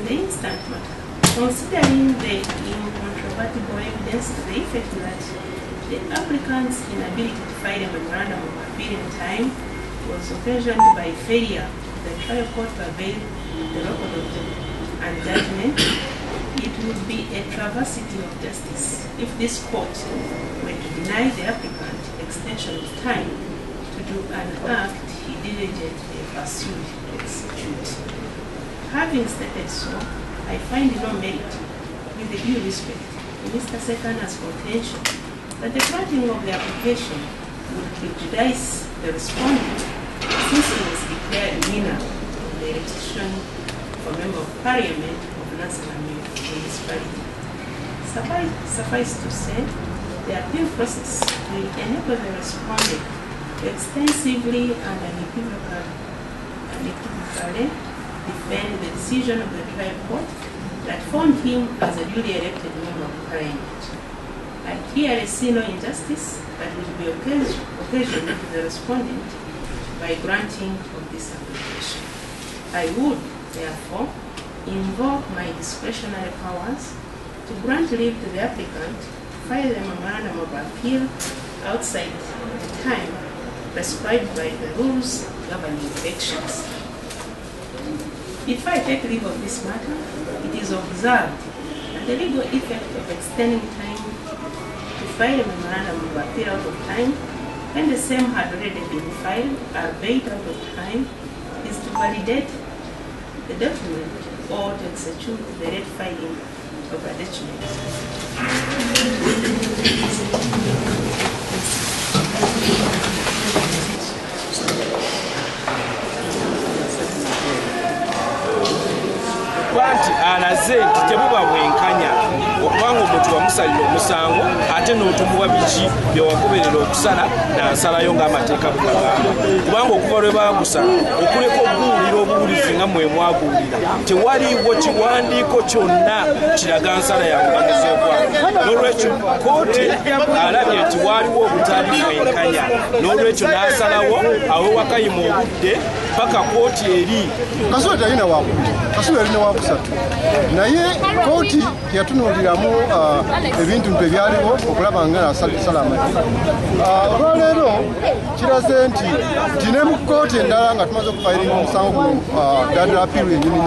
in the instant matter. Considering the incontrovertible evidence to the effect that the applicant's inability to file a memorandum of appeal in time was occasioned by failure of the trial court to avail the record of the judgment, it would be a travesty of justice if this court were to deny the applicant extension of time to do an act he diligently pursued to execute. Having stated so, I find no merit, with the due respect to Mr. Sekana's contention that the granting of the application would prejudice the respondent since he was declared winner of the election for Member of Parliament of Nansana municipality. Suffice to say, the appeal process will enable the respondent to extensively and unequivocally defend the decision of the trial court that found him as a duly elected Member of Parliament. I clearly see no injustice that will be occasioned to the respondent by granting of this application. I would, therefore, invoke my discretionary powers to grant leave to the applicant to file a memorandum of appeal outside the time prescribed by the rules governing elections. If I take leave of this matter, it is observed that the legal effect of extending time to file a memorandum of appeal out of time when the same had already been filed, albeit out of time, is to validate the document or to execute the late filing of a document. Kwanti alaze nti tebuba bwenkanya okubanga omuntu wamusalira omusango ate n'otumuwa biki byewagoberera okusala n'asalayo ng'amateeka bugagamba kubanga okuva lwe baagusala okuleka okuwulira obuwulizi nga mwe mwaguwulira tewaliiwo kiwandiiko kyonna kiraga nsala yamuganyisa okwaga n'olwekyo kkooti alabye nti waaliwo obutali bwenkanya n'olwekyo n'asalawo awe Wakayima obudde paka kkooti eri Kasule talina wakubiri, Kasule alina wakusatu. Naye kkooti yatunuuliramu ebintu ebyaliwo okulaba nga asala amateeka. Olwaleero kiraze nti ne mu kkooti endala nga tumaze okufayiringa omusango guno ddala apiiru ennyini